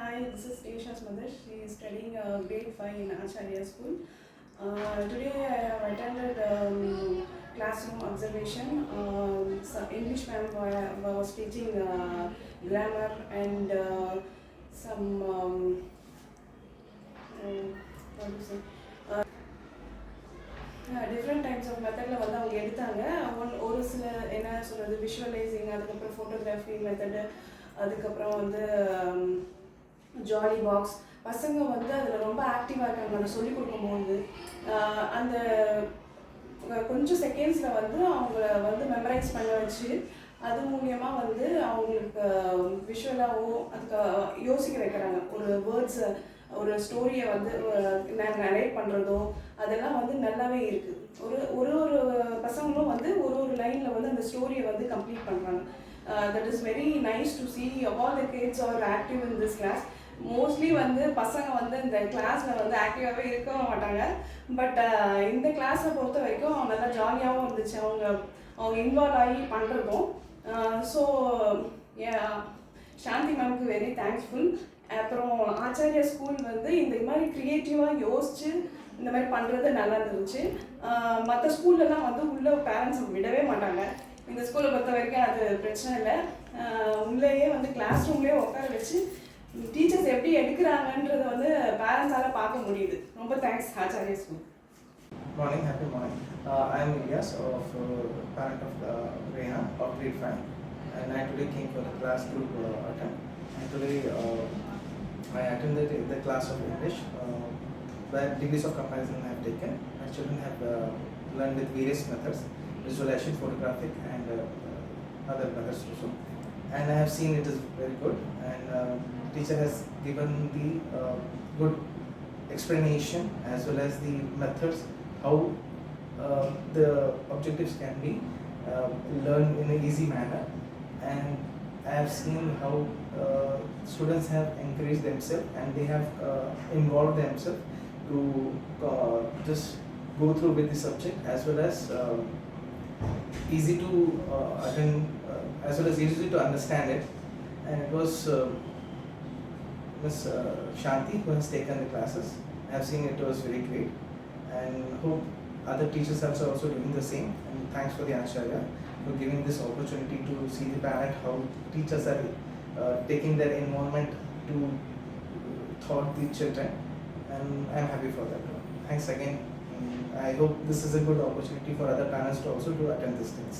Hi, this is Devasha's mother. She is studying grade 5 in Acharya School. Today I have attended classroom observation. English ma'am was teaching grammar and some what do you say? Different types of மெத்தடில் வந்து அவங்க எடுத்தாங்க. ஒரு சில என்ன சொல்கிறது, visualising, அதுக்கப்புறம் photography method, அதுக்கப்புறம் வந்து ஜாலி பாக்ஸ். பசங்க வந்து அதில் ரொம்ப ஆக்டிவாக இருக்காங்க. அதை சொல்லிக் கொடுக்கும்போது அந்த கொஞ்சம் செகண்ட்ஸில் வந்து அவங்கள வந்து மெமரைஸ் பண்ண வச்சு அது மூலியமாக வந்து அவங்களுக்கு விஷுவலாகவோ அதுக்கு யோசிக்க வைக்கிறாங்க. ஒரு வேர்ட்ஸை, ஒரு ஸ்டோரியை வந்து நரேட் பண்ணுறதோ அதெல்லாம் வந்து நல்லாவே இருக்குது. ஒரு ஒரு பசங்களும் வந்து ஒரு லைனில் வந்து அந்த ஸ்டோரியை வந்து கம்ப்ளீட் பண்ணுறாங்க. That is very nice to see. All the kids are active in this class. Mostly வந்து பசங்க வந்து இந்த கிளாஸில் வந்து ஆக்டிவாகவே இருக்க மாட்டாங்க. பட் இந்த கிளாஸை பொறுத்த வரைக்கும் நல்லா ஜாலியாகவும் இருந்துச்சு. அவங்க இன்வால்வ் ஆகி பண்ணுறதும். ஸோ சாந்தி மேம்க்கு வெரி தேங்க்ஸ்ஃபுல். அப்புறம் ஆச்சாரியா ஸ்கூல் வந்து இந்த மாதிரி க்ரியேட்டிவாக யோசித்து இந்த மாதிரி பண்ணுறது நல்லா இருந்துச்சு. மற்ற ஸ்கூல்லலாம் வந்து உள்ளே பேரண்ட்ஸ் விடவே மாட்டாங்க. இந்த ஸ்கூலை பொறுத்த வரைக்கும் அது பிரச்சனை இல்லை. உள்ளேயே வந்து கிளாஸ் ரூம்லேயே உட்கார வச்சு டீச்சர்ஸ் எப்படி எடுக்கிறாங்கன்றதை வந்து பேரண்ட்ஸால் பார்க்க முடியுது. ரொம்ப thanks Acharya school. Morning, happy morning. I am Ilyas, parent of Rehan of grade 5, and I today came for the class to attend. And today I attended the class of English, where degrees of comparison I have taken. My children have learned with various methods, visualization, photographic, and other methods also. And I have seen it is very good, and teacher has given the good explanation as well as the methods how the objectives can be learned in an easy manner. And I have seen how students have encouraged themselves and they have involved themselves to just go through with the subject, as well as easy to attend, as well as easy to understand it. And it was Ms. Shanti who has taken the classes. I have seen it was very great, and hope other teachers are also doing the same. And thanks for the Acharya for giving this opportunity to see the parent, how teachers are taking their involvement to taught the children, and I am happy for that. Thanks again. I hope this is a good opportunity for other parents to also to attend these things.